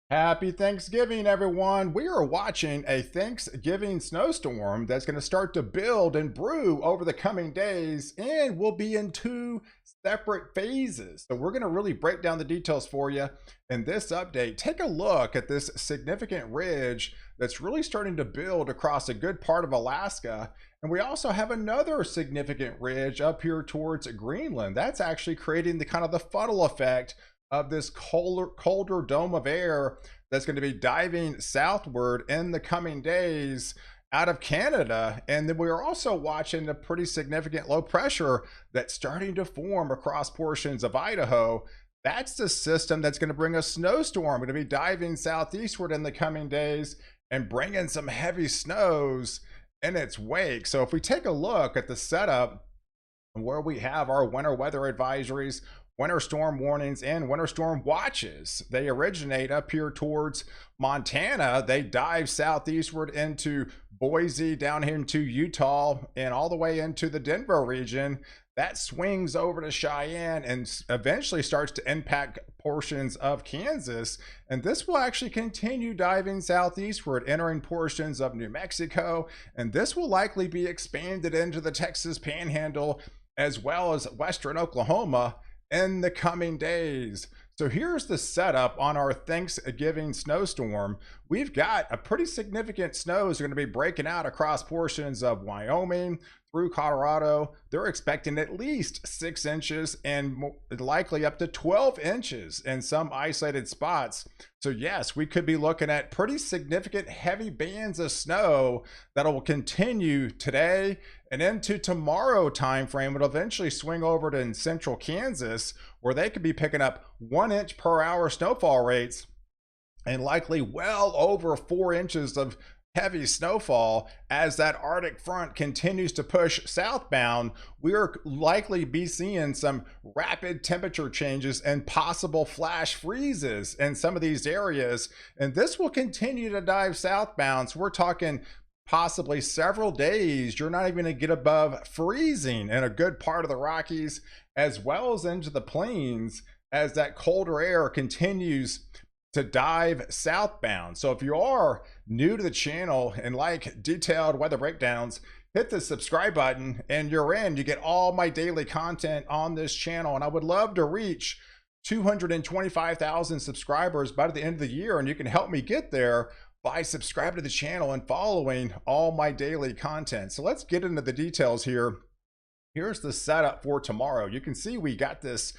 Happy Thanksgiving, everyone. We are watching a Thanksgiving snowstorm that's going to start to build and brew over the coming days, and will be in two separate phases. So, we're going to really break down the details for you in this update. Take a look at this significant ridge that's really starting to build across a good part of Alaska. And we also have another significant ridge up here towards Greenland. That's actually creating the kind of the funnel effect of this colder dome of air that's going to be diving southward in the coming days out of Canada. And then we are also watching a pretty significant low pressure that's starting to form across portions of Idaho. That's the system that's going to bring a snowstorm, going to be diving southeastward in the coming days and bringing some heavy snows in its wake. So if we take a look at the setup where we have our winter weather advisories, winter storm warnings, and winter storm watches. They originate up here towards Montana. They dive southeastward into Boise, down here into Utah, and all the way into the Denver region. That swings over to Cheyenne and eventually starts to impact portions of Kansas. And this will actually continue diving southeastward, entering portions of New Mexico. And this will likely be expanded into the Texas Panhandle as well as western Oklahoma in the coming days. So here's the setup on our Thanksgiving snowstorm. We've got a pretty significant snows going to be breaking out across portions of Wyoming through Colorado. They're expecting at least 6 inches and likely up to 12 inches in some isolated spots. So yes, we could be looking at pretty significant heavy bands of snow that will continue today and into tomorrow timeframe. It'll eventually swing over to central Kansas, where they could be picking up 1 inch per hour snowfall rates and likely well over 4 inches of heavy snowfall. As that Arctic front continues to push southbound, we are likely be seeing some rapid temperature changes and possible flash freezes in some of these areas. And this will continue to dive southbound. So we're talking possibly several days. You're not even going to get above freezing in a good part of the Rockies, as well as into the plains, as that colder air continues to dive southbound. So if you are new to the channel and like detailed weather breakdowns, hit the subscribe button and you're in. You get all my daily content on this channel. And I would love to reach 225,000 subscribers by the end of the year. And you can help me get there by subscribing to the channel and following all my daily content. So let's get into the details here. Here's the setup for tomorrow. You can see we got this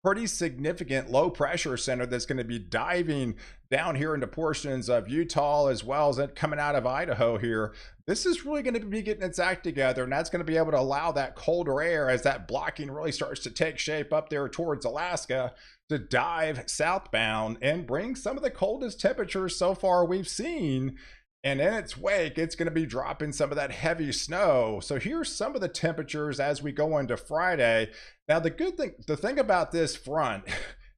pretty significant low pressure center that's going to be diving down here into portions of Utah, as well as it coming out of Idaho here. This is really going to be getting its act together, and that's going to be able to allow that colder air, as that blocking really starts to take shape up there towards Alaska, to dive southbound and bring some of the coldest temperatures so far we've seen. And in its wake, it's going to be dropping some of that heavy snow. So here's some of the temperatures as we go into Friday. Now, the thing about this front,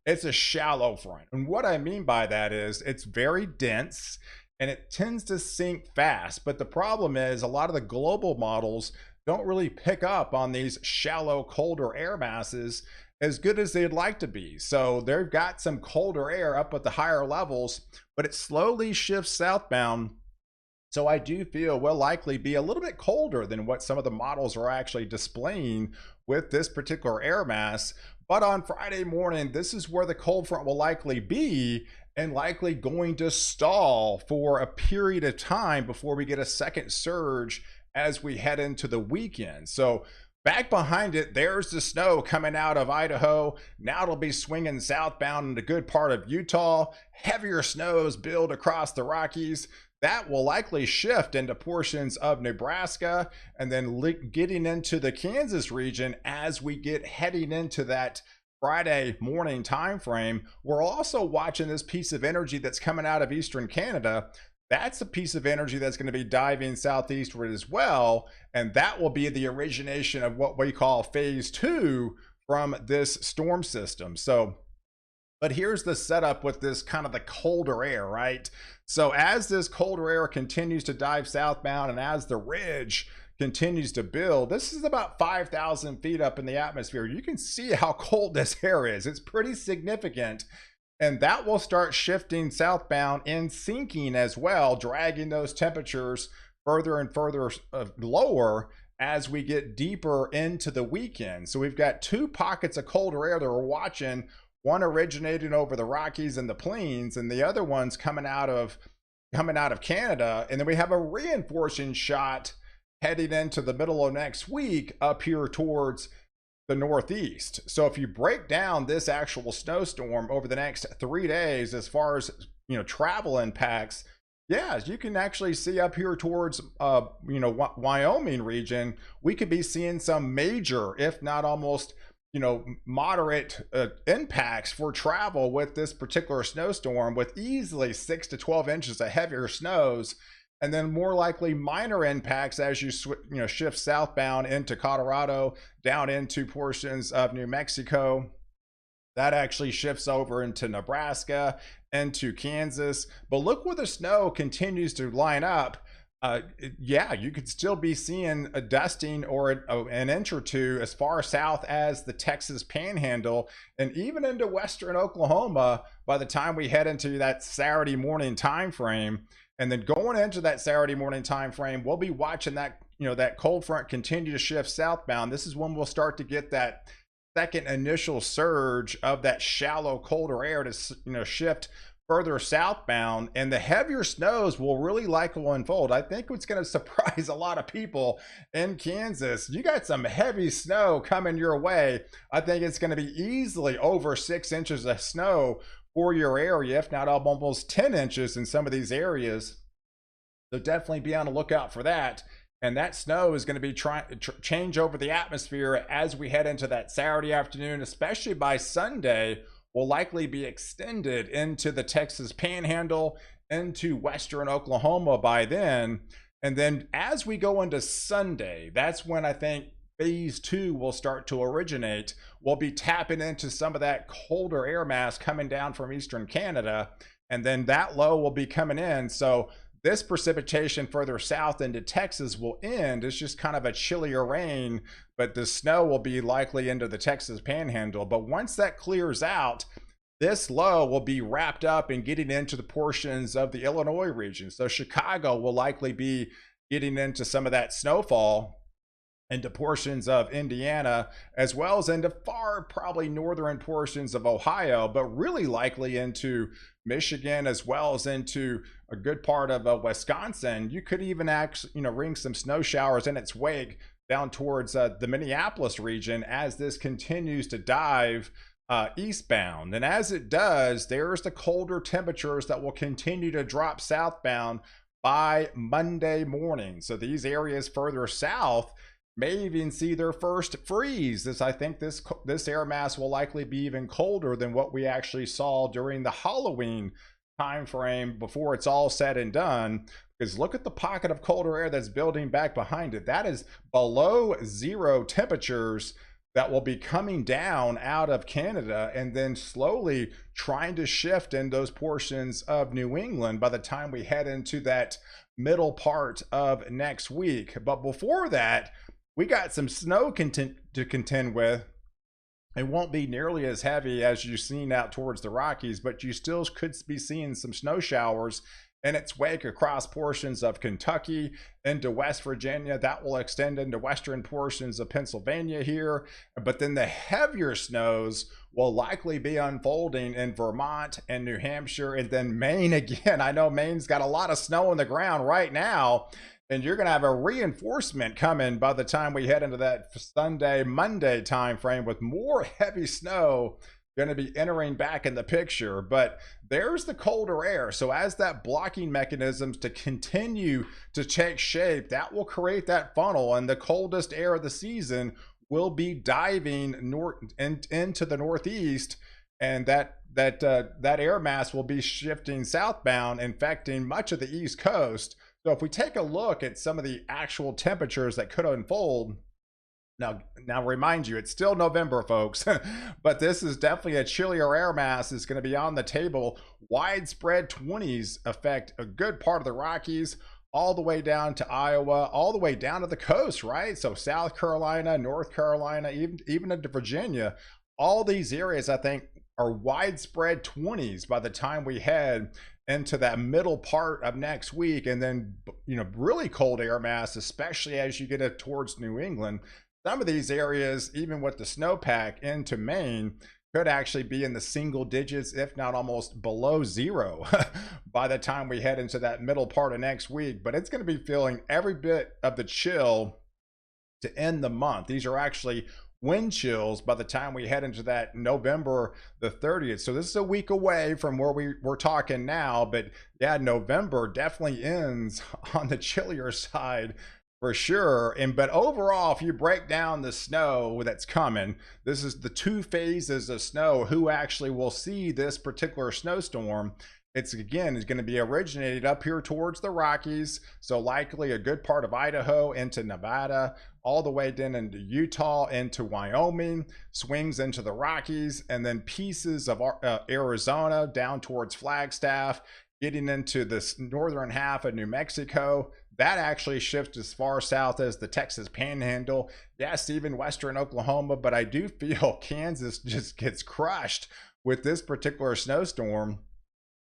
it's a shallow front. And what I mean by that is it's very dense and it tends to sink fast. But the problem is a lot of the global models don't really pick up on these shallow, colder air masses as good as they'd like to be. So they've got some colder air up at the higher levels, but it slowly shifts southbound. So I do feel we'll likely be a little bit colder than what some of the models are actually displaying with this particular air mass. But on Friday morning, this is where the cold front will likely be, and likely going to stall for a period of time before we get a second surge as we head into the weekend. So back behind it, there's the snow coming out of Idaho. Now it'll be swinging southbound in a good part of Utah. Heavier snows build across the Rockies. That will likely shift into portions of Nebraska, and then getting into the Kansas region as we get heading into that Friday morning time frame. We're also watching this piece of energy that's coming out of eastern Canada. That's a piece of energy that's going to be diving southeastward as well, and that will be the origination of what we call phase 2 from this storm system. But here's the setup with this kind of the colder air, right? So as this colder air continues to dive southbound, and as the ridge continues to build, this is about 5,000 feet up in the atmosphere. You can see how cold this air is. It's pretty significant. and that will start shifting southbound and sinking as well, dragging those temperatures further and further lower as we get deeper into the weekend. So we've got two pockets of colder air that we're watching, one originating over the Rockies and the Plains, and the other one's coming out of Canada. And then we have a reinforcing shot heading into the middle of next week up here towards the Northeast. So if you break down this actual snowstorm over the next 3 days, as far as travel impacts, yeah, you can actually see up here towards Wyoming region, we could be seeing some major, if not almost moderate impacts for travel with this particular snowstorm, with easily 6 to 12 inches of heavier snows, and then more likely minor impacts as you shift southbound into Colorado, down into portions of New Mexico. That actually shifts over into Nebraska, into Kansas. But look where the snow continues to line up. Yeah, you could still be seeing a dusting or an inch or two as far south as the Texas Panhandle, and even into western Oklahoma by the time we head into that Saturday morning time frame. And then going into that Saturday morning time frame, we'll be watching that that cold front continue to shift southbound. This is when we'll start to get that second initial surge of that shallow colder air to shift further southbound, and the heavier snows will really likely unfold. I think it's going to surprise a lot of people in Kansas. You got some heavy snow coming your way. I think it's going to be easily over 6 inches of snow for your area, if not almost 10 inches in some of these areas. So definitely be on the lookout for that. And that snow is going to be trying to change over the atmosphere as we head into that Saturday afternoon, especially by Sunday, will likely be extended into the Texas Panhandle, into western Oklahoma by then. And then as we go into Sunday, that's when I think phase 2 will start to originate. We'll be tapping into some of that colder air mass coming down from eastern Canada, and then that low will be coming in. So this precipitation further south into Texas will end. It's just kind of a chillier rain, but the snow will be likely into the Texas Panhandle. But once that clears out, this low will be wrapped up and getting into the portions of the Illinois region. So Chicago will likely be getting into some of that snowfall into portions of Indiana, as well as into far probably northern portions of Ohio, but really likely into Michigan, as well as into a good part of Wisconsin. You could even actually ring some snow showers in its wake down towards the Minneapolis region as this continues to dive eastbound. And as it does, there's the colder temperatures that will continue to drop southbound by Monday morning. So these areas further south may even see their first freeze. I think this air mass will likely be even colder than what we actually saw during the Halloween time frame before it's all said and done. Because look at the pocket of colder air that's building back behind it. That is below zero temperatures that will be coming down out of Canada and then slowly trying to shift in those portions of New England by the time we head into that middle part of next week. But before that, we got some snow to contend with. It won't be nearly as heavy as you've seen out towards the Rockies, but you still could be seeing some snow showers in its wake across portions of Kentucky into West Virginia. That will extend into western portions of Pennsylvania here. But then the heavier snows will likely be unfolding in Vermont and New Hampshire, and then Maine again. I know Maine's got a lot of snow on the ground right now, and you're going to have a reinforcement coming by the time we head into that Sunday, Monday time frame, with more heavy snow going to be entering back in the picture. But there's the colder air. So as that blocking mechanisms to continue to take shape, that will create that funnel, and the coldest air of the season will be diving north into the Northeast, and that air mass will be shifting southbound, infecting much of the East Coast. So if we take a look at some of the actual temperatures that could unfold, now remind you, it's still November, folks, but this is definitely a chillier air mass is going to be on the table. Widespread 20s affect a good part of the Rockies, all the way down to Iowa, all the way down to the coast, right? So South Carolina, North Carolina, even into Virginia, all these areas, I think, are widespread 20s by the time we head into that middle part of next week. And then, really cold air mass, especially as you get it towards New England. Some of these areas, even with the snowpack into Maine, could actually be in the single digits, if not almost below zero by the time we head into that middle part of next week. But it's going to be feeling every bit of the chill to end the month. These are actually wind chills by the time we head into that November the 30th. So this is a week away from where we're talking now. But yeah, November definitely ends on the chillier side for sure. But overall, if you break down the snow that's coming, this is the 2 phases of snow. Who actually will see this particular snowstorm? It's going to be originated up here towards the Rockies, so likely a good part of Idaho into Nevada, all the way down into Utah, into Wyoming, swings into the Rockies, and then pieces of Arizona down towards Flagstaff, getting into this northern half of New Mexico. That actually shifts as far south as the Texas Panhandle. Yes, even western Oklahoma, but I do feel Kansas just gets crushed with this particular snowstorm,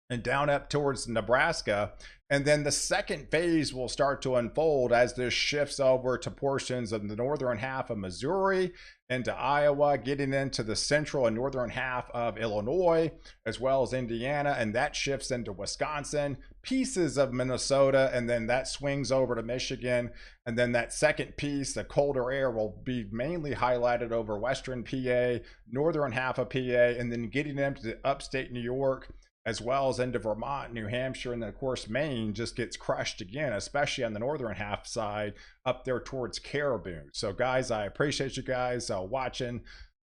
and down up towards Nebraska. And then the second phase will start to unfold as this shifts over to portions of the northern half of Missouri, into Iowa, getting into the central and northern half of Illinois, as well as Indiana, and that shifts into Wisconsin, pieces of Minnesota, and then that swings over to Michigan. And then that second piece, the colder air, will be mainly highlighted over western PA, northern half of PA, and then getting into upstate New York, as well as into Vermont, New Hampshire, and then of course Maine just gets crushed again, especially on the northern half side up there towards Caribou. So guys, I appreciate you guys watching.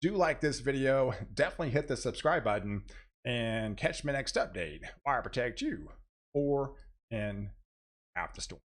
Do like this video, definitely hit the subscribe button, and catch me next update where I protect you for and after storm.